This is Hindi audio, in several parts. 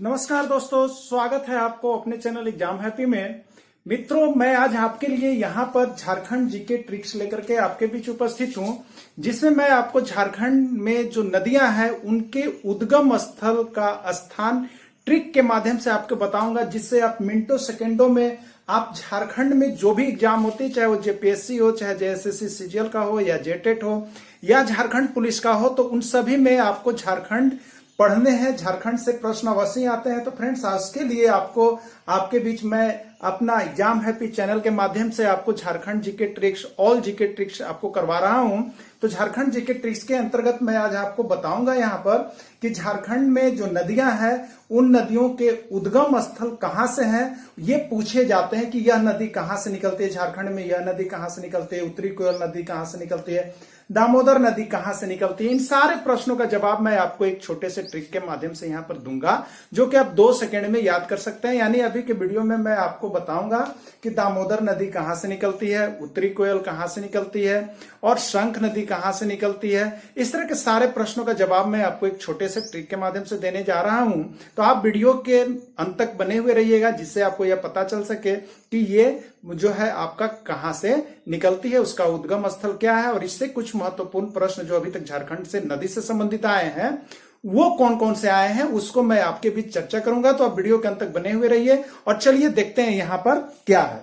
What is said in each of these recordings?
नमस्कार दोस्तों, स्वागत है आपको अपने चैनल एग्जाम हैप्पी में। मित्रों, मैं आज आपके लिए यहाँ पर झारखंड जीके ट्रिक्स लेकर के आपके बीच उपस्थित हूँ, जिसमें मैं आपको झारखंड में जो नदियां हैं उनके उद्गम स्थल का स्थान ट्रिक के माध्यम से आपको बताऊंगा, जिससे आप मिनटों सेकेंडों में आप झारखंड में जो भी एग्जाम होती है, चाहे वो जेपीएससी हो, चाहे जेएसएससी सीजीएल का हो, या जेटेट हो, या झारखंड पुलिस का हो, तो उन सभी में आपको झारखंड पढ़ने हैं। झारखंड से प्रश्न अवश्य आते हैं। तो फ्रेंड्स, आज के लिए आपको आपके बीच में अपना एग्जाम हैप्पी चैनल के माध्यम से आपको Jharkhand GK tricks, all GK tricks आपको करवा रहा हूं। तो झारखंड जीके ट्रिक्स के अंतर्गत मैं आज आपको बताऊंगा यहाँ पर कि झारखंड में जो नदियां हैं उन नदियों के उद्गम स्थल कहां से हैं। ये पूछे जाते हैं कि यह नदी कहां से निकलती है, झारखंड में यह नदी कहां से निकलती है, उत्तरी कोयल नदी कहां से निकलती है, दामोदर नदी कहां से निकलती है। इन सारे प्रश्नों का जवाब मैं आपको एक छोटे से ट्रिक के माध्यम से यहां पर दूंगा, जो कि आप 2 सेकंड में याद कर सकते हैं। यानी अभी के वीडियो में मैं आपको बताऊंगा कि दामोदर नदी कहां से निकलती है, उत्तरी कोयल कहां से निकलती है और शंख नदी कहां से निकलती है। इस तरह के सारे प्रश्नों का जवाब मैं आपको एक छोटे से ट्रिक के माध्यम से देने जा रहा हूं। तो आप वीडियो के अंत तक बने हुए रहिएगा, जिससे आपको यह पता चल सके कि ये जो है आपका कहां से निकलती है, उसका उद्गम स्थल क्या है, और इससे कुछ महत्वपूर्ण प्रश्न जो अभी तक झारखंड से नदी से संबंधित आए हैं वो कौन कौन से आए हैं, उसको मैं आपके बीच चर्चा करूंगा। तो आप वीडियो के अंत तक बने हुए रहिए और चलिए देखते हैं यहां पर क्या है।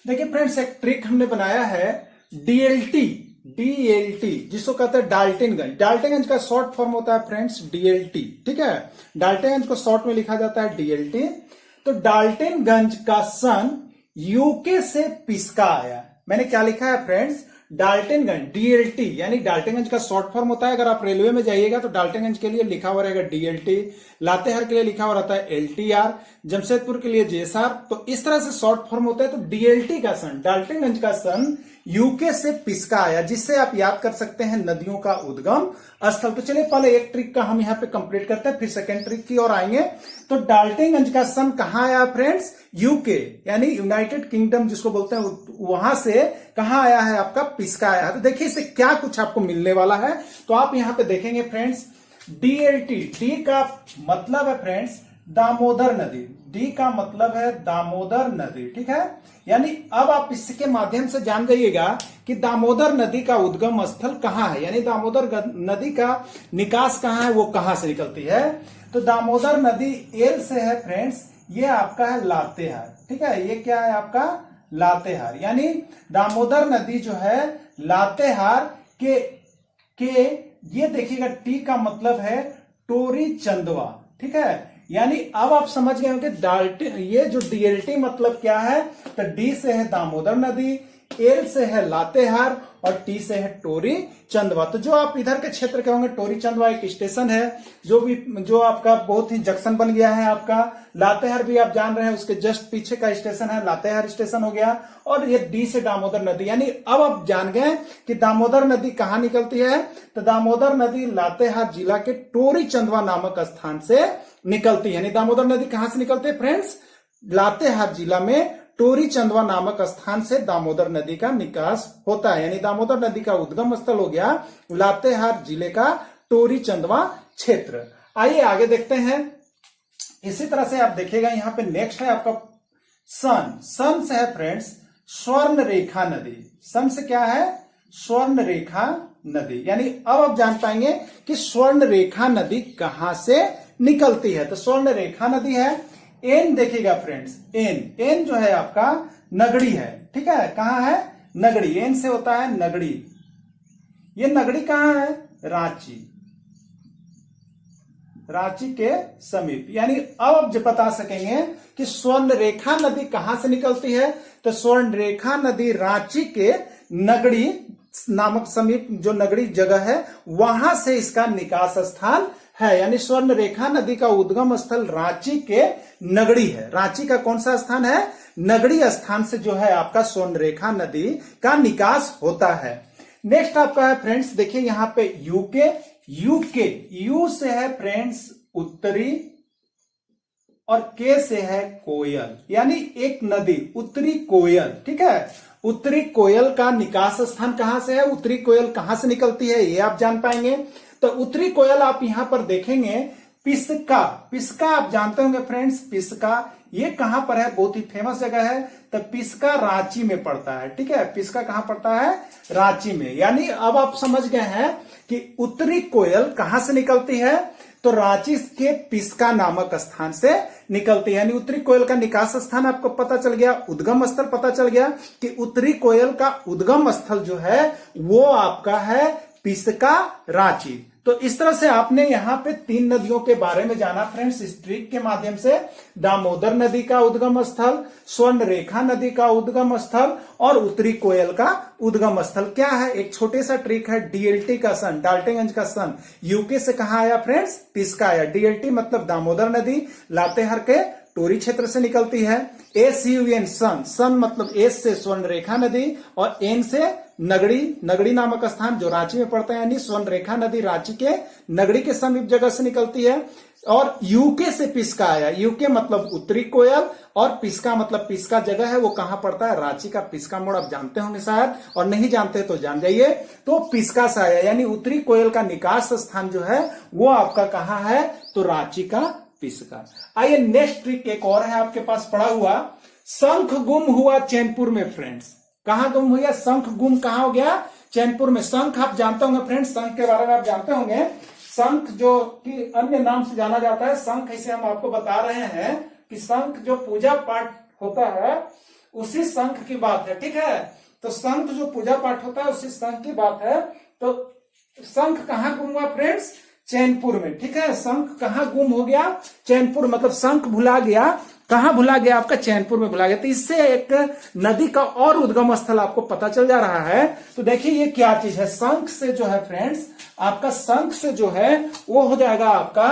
देखिए फ्रेंड्स, एक ट्रिक हमने बनाया है डीएलटी, जिसको कहते हैं डाल्टनगंज। डाल्टनगंज का शॉर्ट फॉर्म होता है फ्रेंड्स डीएलटी, ठीक है। डाल्टनगंज को शॉर्ट में लिखा जाता है डीएलटी। तो डाल्टनगंज का सन यूके से पिसका आया। मैंने क्या लिखा है फ्रेंड्स, डाल्टनगंज डीएलटी, यानी डाल्टनगंज का शॉर्ट फॉर्म होता है। अगर आप रेलवे में जाइएगा तो डाल्टनगंज के लिए लिखा हुआ रहेगा डीएलटी, लातेहार के लिए लिखा हुआ रहता है एलटीआर, जमशेदपुर के लिए जेएसआर। तो इस तरह से शॉर्ट फॉर्म होता है। तो डीएलटी का सन, डाल्टनगंज का सन यूके से पिसका आया, जिससे आप याद कर सकते हैं नदियों का उद्गम स्थल। तो चलिए पहले एक ट्रिक का हम यहां पे कंप्लीट करते हैं, फिर सेकंड ट्रिक की ओर आएंगे। तो डाल्टनगंज का सन कहां आया फ्रेंड्स, यूके यानी यूनाइटेड किंगडम जिसको बोलते हैं, वहां से कहां आया है आपका, पिसका आया है। तो देखिए इससे क्या कुछ आपको मिलने वाला है। तो आप यहां पे देखेंगे फ्रेंड्स डीएलटी, डी का मतलब है फ्रेंड्स दामोदर नदी, डी का मतलब है दामोदर नदी, ठीक है। यानी अब आप इसके माध्यम से जान जाइएगा कि दामोदर नदी का उद्गम स्थल कहां है, यानी दामोदर नदी का निकास कहां है, वो कहां से निकलती है। तो दामोदर नदी एल से है फ्रेंड्स, ये आपका है लातेहार, ठीक है। ये क्या है आपका लातेहार, यानी दामोदर नदी जो है लातेहार के ये देखिएगा टी का मतलब है टोरी चंदवा, ठीक है। यानी अब आप समझ गए होंगे ये जो डीएलटी मतलब क्या है। तो डी से है दामोदर नदी, एल से है लातेहार और टी से है टोरी चंदवा। तो जो आप इधर के क्षेत्र के होंगे, टोरी चंदवा एक स्टेशन है जो आपका बहुत ही जंक्शन बन गया है आपका। लातेहार भी आप जान रहे हैं, उसके जस्ट पीछे का स्टेशन है लातेहार स्टेशन हो गया। और ये डी से दामोदर नदी, यानी अब आप जान गए कि दामोदर नदी कहां निकलती है। तो दामोदर नदी लातेहार जिला के टोरी चंदवा नामक स्थान से निकलती है। यानी दामोदर नदी कहां से निकलती है फ्रेंड्स, लातेहार जिला में टोरी चंदवा नामक स्थान से दामोदर नदी का निकास होता है। यानी दामोदर नदी का उद्गम स्थल हो गया लातेहार जिले का टोरी चंदवा क्षेत्र। आइए आगे देखते हैं। इसी तरह से आप देखिएगा यहां पे नेक्स्ट है आपका सन। सन से है फ्रेंड्स स्वर्ण रेखा नदी। सन से क्या है, स्वर्ण रेखा नदी। यानी अब आप जान पाएंगे कि स्वर्ण रेखा नदी कहां से निकलती है। तो स्वर्ण रेखा नदी है। एन देखिएगा फ्रेंड्स, एन जो है आपका नगड़ी है, ठीक है। कहां है, नगड़ी, एन से होता है नगड़ी। ये नगड़ी कहां है, रांची, रांची के समीप। यानी अब आप जो बता सकेंगे कि स्वर्ण रेखा नदी कहां से निकलती है। तो स्वर्ण रेखा नदी रांची के नगड़ी नामक समीप जो नगड़ी जगह है वहां से इसका निकास स्थान है। यानी स्वर्ण रेखा नदी का उद्गम स्थल रांची के नगड़ी है। रांची का कौन सा स्थान है, नगड़ी स्थान से जो है आपका स्वर्ण रेखा नदी का निकास होता है। नेक्स्ट आपका है फ्रेंड्स, देखिए यहां पे यूके, यू से है फ्रेंड्स उत्तरी और के से है कोयल, यानी एक नदी उत्तरी कोयल, ठीक है। उत्तरी कोयल का निकास स्थान कहां से है, उत्तरी कोयल कहां से निकलती है, ये आप जान पाएंगे। तो उत्तरी कोयल आप यहां पर देखेंगे पिस्का, पिस्का आप जानते होंगे फ्रेंड्स, पिस्का ये कहां पर है, बहुत ही फेमस जगह है। तो पिस्का रांची में पड़ता है, ठीक है। पिस्का कहां पड़ता है, रांची में। यानी अब आप समझ गए हैं कि उत्तरी कोयल कहां से निकलती है, तो रांची के पिस्का नामक स्थान से निकलती है। यानी उत्तरी कोयल का निकास स्थान आपको पता चल गया, उद्गम स्थल पता चल गया कि उत्तरी कोयल का उद्गम स्थल जो है वो आपका है पिस्का, रांची। तो इस तरह से आपने यहाँ पे 3 नदियों के बारे में जाना फ्रेंड्स इस ट्रिक के माध्यम से। दामोदर नदी का उद्गम स्थल, स्वर्ण रेखा नदी का उद्गम स्थल और उत्तरी कोयल का उद्गम स्थल। क्या है, एक छोटे सा ट्रिक है, डीएलटी का सन, डाल्टनगंज का सन यूके से कहा आया फ्रेंड्स, पिस्का आया। डीएलटी मतलब दामोदर नदी लातेहार के टोरी क्षेत्र से निकलती है। SUN सन, सन मतलब एस से स्वर्ण रेखा नदी और एन से नगड़ी, नगड़ी नामक स्थान जो रांची में पड़ता है। यानी स्वर्ण रेखा नदी रांची के नगड़ी के समीप जगह से निकलती है। और यूके से पिस्का आया, यूके मतलब उत्तरी कोयल और पिस्का मतलब पिस्का जगह है वो कहां पड़ता है, रांची का पिस्का मोड़ आप जानते होंगे शायद, और नहीं जानते तो जान जाइए। तो पिस्का से आया, यानी उत्तरी कोयल का निकास स्थान जो है वो आपका कहां है, तो रांची का पिस्का। आइए नेक्स्ट ट्रिक एक और है आपके पास पड़ा हुआ, शंख गुम हुआ चैनपुर में फ्रेंड्स। कहां गुम हुआ, शंख गुम कहां हो गया, चैनपुर में। शंख आप जानते होंगे फ्रेंड्स, शंख के बारे में आप जानते होंगे। शंख जो कि अन्य नाम से जाना जाता है, शंख इसे हम आपको बता रहे हैं कि शंख जो पूजा पाठ होता है उसी शंख की बात है, ठीक है। तो शंख जो पूजा पाठ होता है उसी शंख की बात है। तो शंख कहां गुम हुआ फ्रेंड्स, चैनपुर में, ठीक है। शंख कहां गुम हो गया, चैनपुर, मतलब शंख भुला गया, कहां भुला गया, आपका चैनपुर में भुला गया। तो इससे एक नदी का और उद्गम स्थल आपको पता चल जा रहा है। तो देखिए ये क्या चीज है, शंख से जो है फ्रेंड्स, आपका शंख से जो है वो हो जाएगा आपका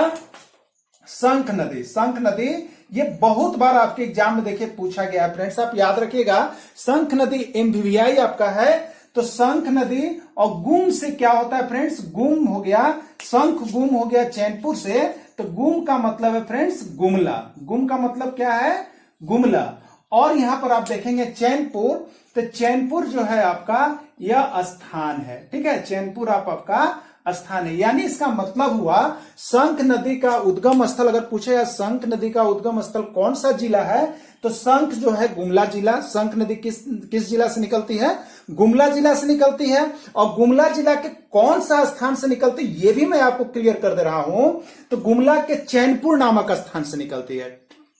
शंख नदी। शंख नदी ये बहुत बार आपके एग्जाम में देखिए पूछा गया है फ्रेंड्स, आप याद रखिएगा। शंख नदी MVVI आपका है। तो शंख नदी और गुम से क्या होता है फ्रेंड्स, गुम हो गया, शंख गुम हो गया चैनपुर से। तो गुम का मतलब है फ्रेंड्स गुमला, गुम का मतलब क्या है, गुमला। और यहां पर आप देखेंगे चैनपुर, तो चैनपुर जो है आपका यह स्थान है, ठीक है। चैनपुर आपका स्थान है। यानी इसका मतलब हुआ शंख नदी का उद्गम स्थल अगर पूछे, शंख नदी का उद्गम स्थल कौन सा जिला है, तो शंख जो है गुमला जिला। शंख नदी किस जिला से निकलती है, गुमला जिला से निकलती है। और गुमला जिला के कौन सा स्थान से निकलती है ये भी मैं आपको क्लियर कर दे रहा हूं। तो गुमला के चैनपुर नामक स्थान से निकलती है,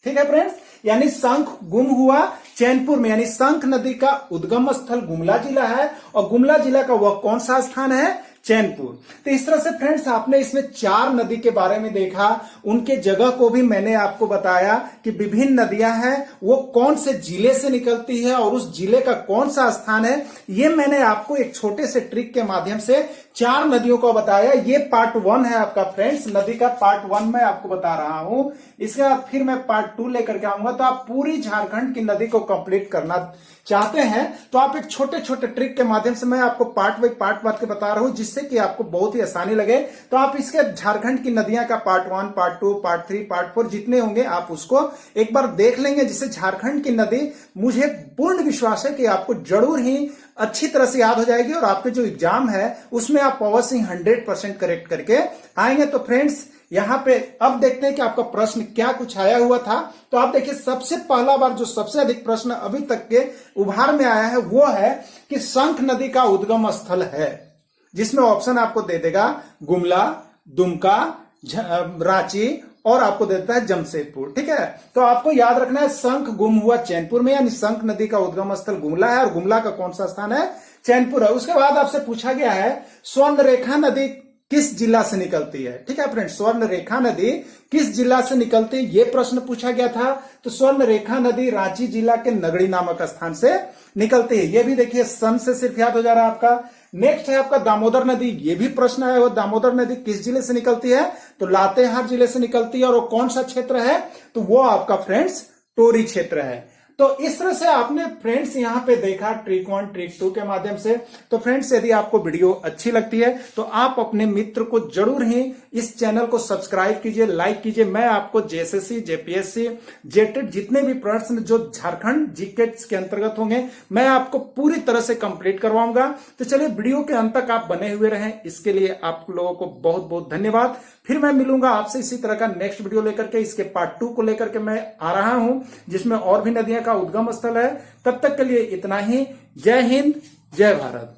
ठीक है फ्रेंड्स। यानी शंख गुम हुआ चैनपुर में, यानी शंख नदी का उद्गम स्थल गुमला जिला है और गुमला जिला का वह कौन सा स्थान है, चैनपुर। तो इस तरह से फ्रेंड्स आपने इसमें 4 नदी के बारे में देखा, उनके जगह को भी मैंने आपको बताया कि विभिन्न नदियां हैं वो कौन से जिले से निकलती है और उस जिले का कौन सा स्थान है। ये मैंने आपको एक छोटे से ट्रिक के माध्यम से 4 नदियों को बताया। ये पार्ट 1 है आपका फ्रेंड्स, नदी का पार्ट 1 मैं आपको बता रहा हूं। इसके बाद फिर मैं पार्ट 2 लेकर के आऊंगा। तो आप पूरी झारखंड की नदी को कंप्लीट करना चाहते हैं तो आप एक छोटे छोटे ट्रिक के माध्यम से मैं आपको पार्ट बाई पार्ट बात के बता रहा हूं, जिससे कि आपको बहुत ही आसानी लगे। तो आप इसके झारखंड की नदियां का पार्ट 1, पार्ट 2, पार्ट 3, पार्ट 4 जितने होंगे आप उसको एक बार देख लेंगे, जिससे झारखंड की नदी मुझे पूर्ण विश्वास है कि आपको जरूर ही अच्छी तरह से याद हो जाएगी और आपके जो एग्जाम है उसमें आप अवश्य 100% करेक्ट करके आएंगे। तो फ्रेंड्स यहां पे अब देखते हैं कि आपका प्रश्न क्या कुछ आया हुआ था। तो आप देखिए सबसे पहला बार जो सबसे अधिक प्रश्न अभी तक के उभार में आया है वो है कि शंख नदी का उद्गम स्थल है, जिसमें ऑप्शन आपको दे देगा गुमला, दुमका, रांची और आपको देता है जमशेदपुर, ठीक है। तो आपको याद रखना है शंख गुम हुआ चैनपुर में, यानी शंख नदी का उद्गम स्थल गुमला है और गुमला का कौन सा स्थान है, चैनपुर है। उसके बाद आपसे पूछा गया है स्वर्ण रेखा नदी किस जिला से निकलती है, ठीक है फ्रेंड्स। स्वर्ण रेखा नदी किस जिला से निकलती है ये प्रश्न पूछा गया था। तो स्वर्ण रेखा नदी रांची जिला के नगड़ी नामक स्थान से निकलती है। ये भी देखिए सन से सिर्फ याद हो जा रहा है आपका। नेक्स्ट है आपका दामोदर नदी, ये भी प्रश्न है, वो दामोदर नदी किस जिले से निकलती है, तो लातेहार जिले से निकलती है। और वो कौन सा क्षेत्र है, तो वो आपका फ्रेंड्स टोरी क्षेत्र है। तो इस तरह से आपने फ्रेंड्स यहां पे देखा ट्रिक 1 ट्रिक 2 के माध्यम से। तो फ्रेंड्स यदि आपको वीडियो अच्छी लगती है तो आप अपने मित्र को जरूर ही इस चैनल को सब्सक्राइब कीजिए, लाइक कीजिए। मैं आपको जेएसएससी, जेपीएससी, जेटेट जितने भी प्रश्न जो झारखंड जीके के अंतर्गत होंगे मैं आपको पूरी तरह से कंप्लीट करवाऊंगा। तो चलिए वीडियो के अंत तक आप बने हुए रहें, इसके लिए आप लोगों को बहुत बहुत धन्यवाद। फिर मैं मिलूंगा आपसे इसी तरह का नेक्स्ट वीडियो लेकर के। इसके पार्ट 2 को लेकर के मैं आ रहा हूं, जिसमें और भी नदियां का उद्गम स्थल है। तब तक के लिए इतना ही। जय हिंद, जय भारत।